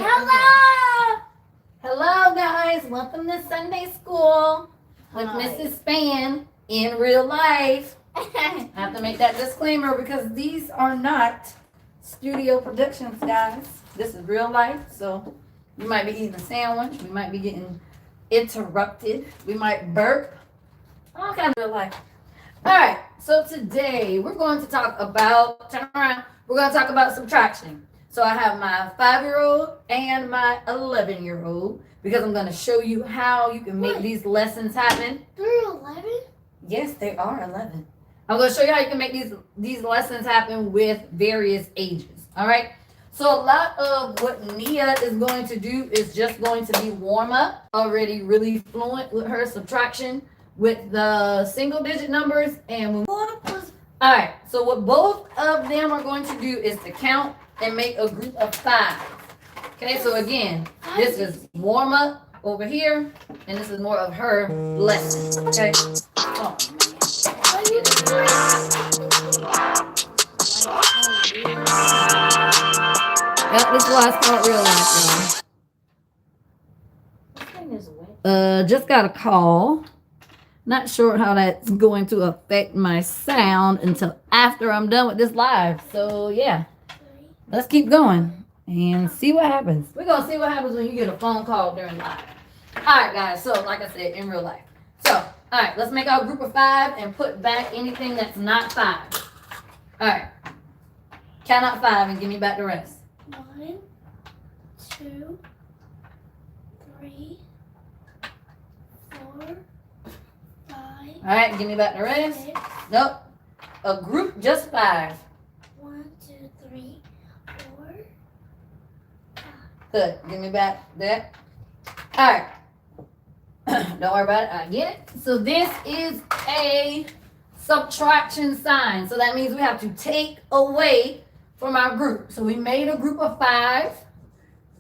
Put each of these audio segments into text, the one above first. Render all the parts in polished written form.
Hello! Hello, guys. Welcome to Sunday School with Mrs. Spann in real life. I have to make that disclaimer because these are not studio productions, guys. This is real life, so we might be eating a sandwich. We might be getting interrupted. We might burp. All kinds of real life. All right, so today we're going to talk about, turn around, we're going to talk about subtraction. So I have my 5-year-old and my 11-year-old because I'm going to show you how you can make these lessons happen. They're 11? Yes, they are 11. I'm going to show you how you can make these lessons happen with various ages. All right. So a lot of what Nia is going to do is just going to be warm up. Already really fluent with her subtraction with the single digit numbers and all right. So what both of them are going to do is to count and make a group of 5. Okay, so again, this is warm up over here, and this is more of her lesson. Okay. Oh, yep, this is why it's called real life, y'all. Just got a call. Not sure how that's going to affect my sound until after I'm done with this live. So yeah. Let's keep going and see what happens. We're going to see what happens when you get a phone call during live. All right, guys. So, like I said, in real life. So, all right. Let's make our group of 5 and put back anything that's not 5. All right. Count out 5 and give me back the rest. 1, 2, 3, 4, 5. All right. Give me back the rest. 6. Nope. A group, just 5. 1, 2, 3, 4, 5. Good. Give me back that. All right. Don't worry about it. I get it. So this is a subtraction sign. So that means we have to take away from our group. So we made a group of 5.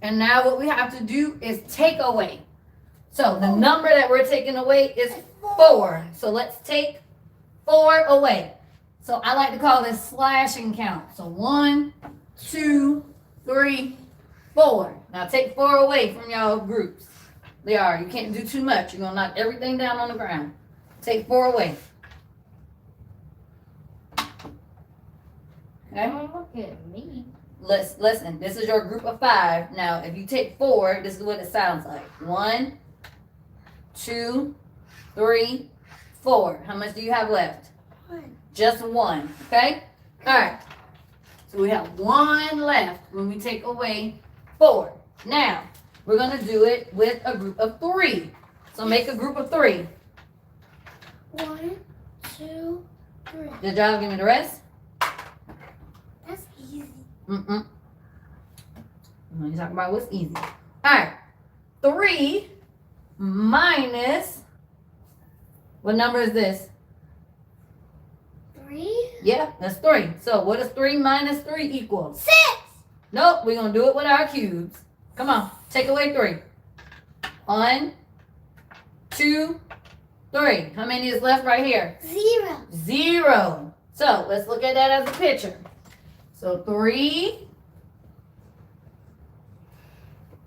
And now what we have to do is take away. So the number that we're taking away is 4. So let's take 4 away. So I like to call this slashing count. So 1, 2, 3, 4. Now take 4 away from y'all groups. You can't do too much. You're going to knock everything down on the ground. Take 4 away. Okay? Don't look at me. Listen, this is your group of 5. Now, if you take 4, this is what it sounds like. 1, 2, 3, 4. How much do you have left? 1. Just 1. Okay? All right. So we have 1 left when we take away 4. Now, we're going to do it with a group of 3. So make a group of 3. 1, 2, 3. Good job. Give me the rest. That's easy. Mm-mm. You talk about what's easy. All right. 3 minus, what number is this? 3? Yeah, that's 3. So what does 3 minus 3 equal? 6. Nope, we're going to do it with our cubes. Come on, take away 3. 1, 2, 3. How many is left right here? 0. 0. So let's look at that as a picture. So 3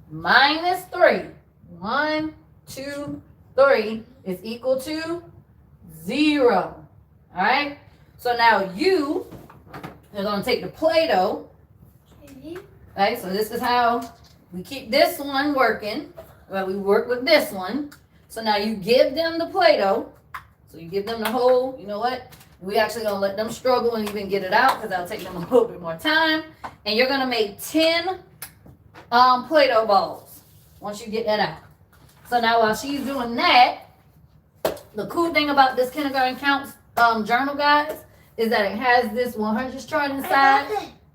minus 3. 1, 2, 3 is equal to 0. All right? So now you are going to take the Play-Doh. Okay. Okay, so this is how we keep this one working. Well, we work with this one. So now you give them the Play-Doh. So you give them the whole, you know what? We actually going to let them struggle and even get it out because that'll take them a little bit more time. And you're going to make 10 Play-Doh balls once you get that out. So now while she's doing that, the cool thing about this kindergarten counts journal, guys, is that it has this 100s chart inside.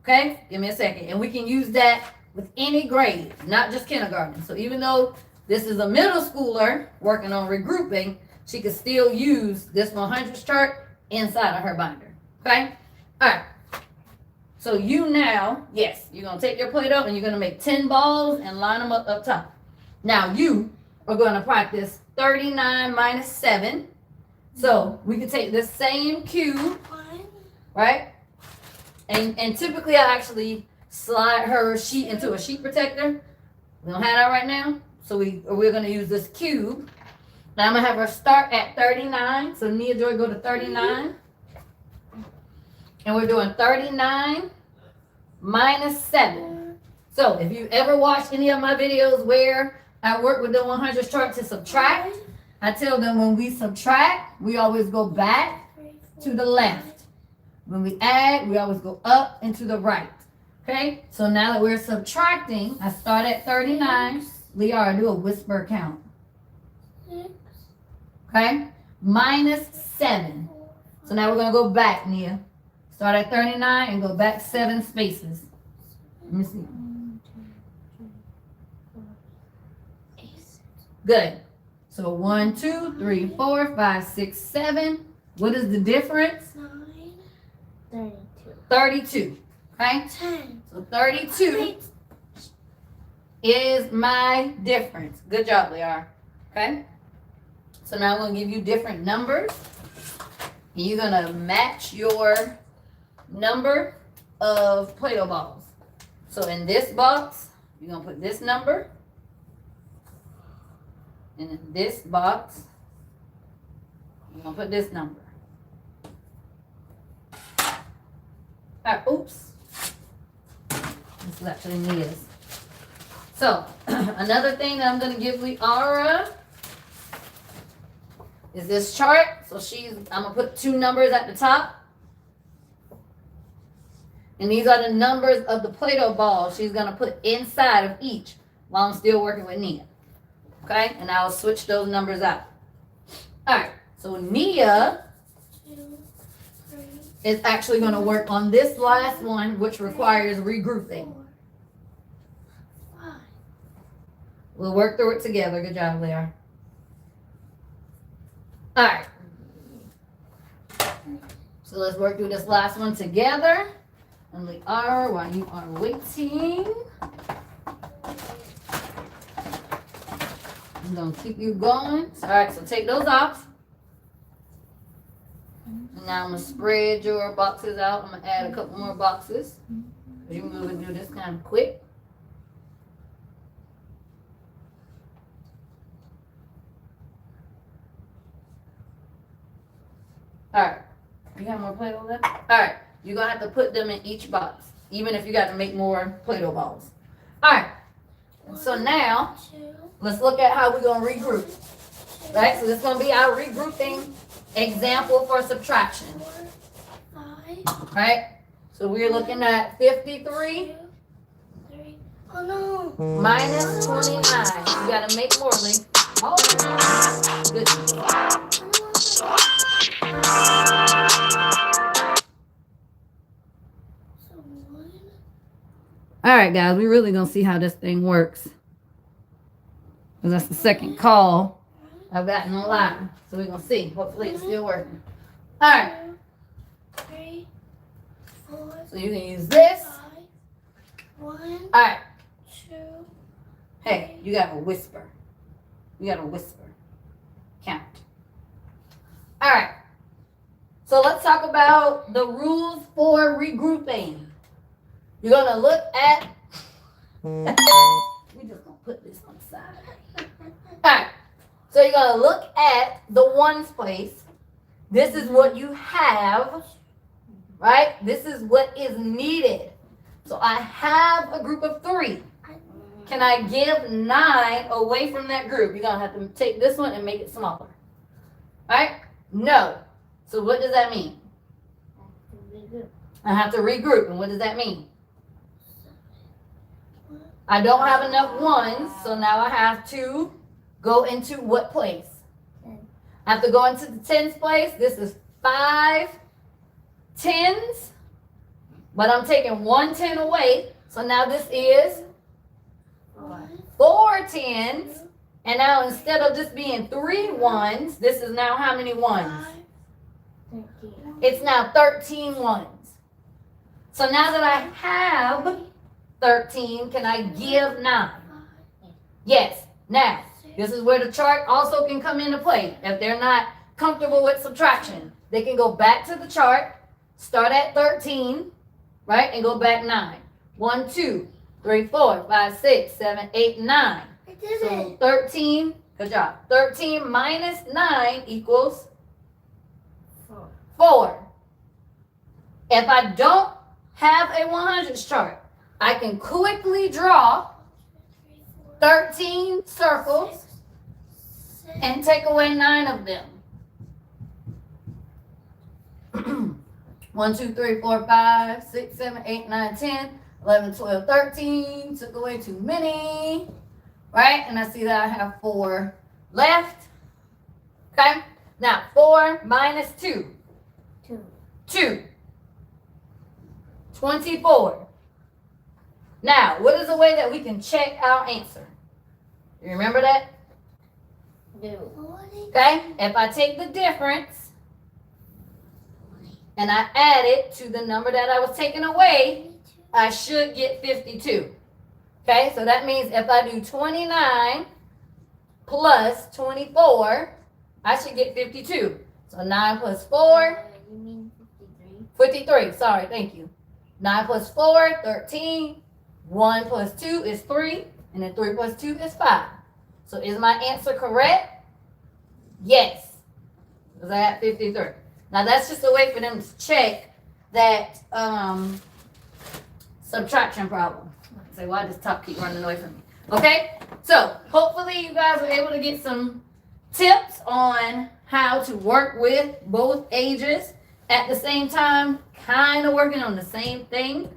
Okay, give me a second. And we can use that with any grade, not just kindergarten. So even though this is a middle schooler working on regrouping, she can still use this 100s chart inside of her binder. Okay? All right. So you now, yes, you're going to take your Play-Doh and you're going to make 10 balls and line them up top. Now you are going to practice 39 minus 7. So we can take this same cube, right? And typically I actually slide her sheet into a sheet protector. We don't have that right now. So we're going to use this cube. Now I'm going to have her start at 39. So Nia Joy, go to 39. And we're doing 39 minus 7. So if you ever watched any of my videos where I work with the 100 chart to subtract, I tell them when we subtract, we always go back to the left. When we add, we always go up and to the right. Okay? So now that we're subtracting, I start at 39. Liara, do a whisper count. Okay? Minus 7. So now we're going to go back, Nia. Start at 39 and go back 7 spaces. Let me see. Good. So 1, 2, 3, 4, 5, 6, 7. What is the difference? 9. 32. Okay? 10. So 32 is my difference. Good job, Liara. Okay? So now I'm going to give you different numbers. And you're going to match your number of Play-Doh balls. So in this box, you're going to put this number. And in this box, you're going to put this number. Oops. This is actually Nia's. So, another thing that I'm going to give Liara is this chart. So I'm going to put 2 numbers at the top. And these are the numbers of the Play-Doh balls she's going to put inside of each while I'm still working with Nia. Okay? And I'll switch those numbers out. All right. So Nia is actually going to work on this last one, which requires regrouping. We'll work through it together. Good job, Liara. All right. So let's work through this last one together. And Liara, while you are waiting, I'm going to keep you going. All right, so take those off. And now I'm going to spread your boxes out. I'm going to add a couple more boxes. You move and do this kind of quick. All right. You got more Play-Doh left? All right. You're going to have to put them in each box, even if you got to make more Play-Doh balls. All right. So now, let's look at how we're going to regroup. Right? So this is going to be our regrouping example for subtraction. Right? So we're looking at 53 minus 29. You got to make more, Lee. Oh, good. All right, guys, we're really going to see how this thing works. Because that's the second call I've gotten online. So we're going to see. Hopefully it's still working. All right. 3, 4, So you can use this. 5, 1, All right. 2. Hey, you got to whisper. You got to whisper. Count. All right. So let's talk about the rules for regrouping. You're going to look at... We're just going to put this on the side. All right. So you're going to look at the ones place. This is what you have, right? This is what is needed. So I have a group of 3. Can I give 9 away from that group? You're going to have to take this one and make it smaller. All right? No. So what does that mean? I have to regroup. And what does that mean? I don't have enough ones, so now I have to go into what place? I have to go into the tens place. This is 5 tens, but I'm taking 1 10 away. So now this is 4 tens, and now instead of this being 3 ones, this is now how many ones? It's now 13 ones. So now that I have 13, can I give 9? Yes. Now, this is where the chart also can come into play. If they're not comfortable with subtraction, they can go back to the chart, start at 13, right, and go back 9. 1, 2, 3, 4, 5, 6, 7, 8, 9. I did So it. 13, good job. 13 minus 9 equals 4. If I don't have a 100s chart, I can quickly draw 13 circles and take away 9 of them. 1, 2, 3, 4, 5, 6, 7, 8, 9, 10, 11, 12, 13. Took away too many. Right? And I see that I have 4 left. Okay? Now, 4 minus 2. 2. 24. Now, what is a way that we can check our answer? You remember that? No. Okay? If I take the difference and I add it to the number that I was taking away, I should get 52. Okay? So that means if I do 29 plus 24, I should get 52. So 9 plus 4. You mean 53? 53, sorry, thank you. 9 plus 4, 13. 1 plus 2 is 3. And then 3 plus 2 is 5. So is my answer correct? Yes. Because I got 53. Now that's just a way for them to check that subtraction problem. Say, why does top keep running away from me? Okay? So hopefully you guys are able to get some tips on how to work with both ages at the same time, kind of working on the same thing,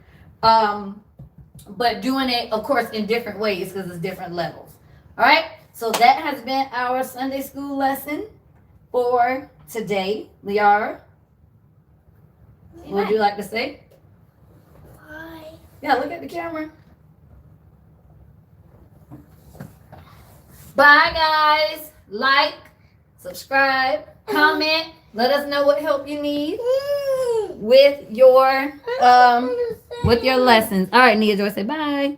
but doing it, of course, in different ways because it's different levels. All right, so that has been our Sunday school lesson for today. Liara, what would you like to say? Bye. Yeah, look at the camera. Bye, guys. Like, subscribe, comment. Let us know what help you need with your lessons. All right, Nia Joy, say bye.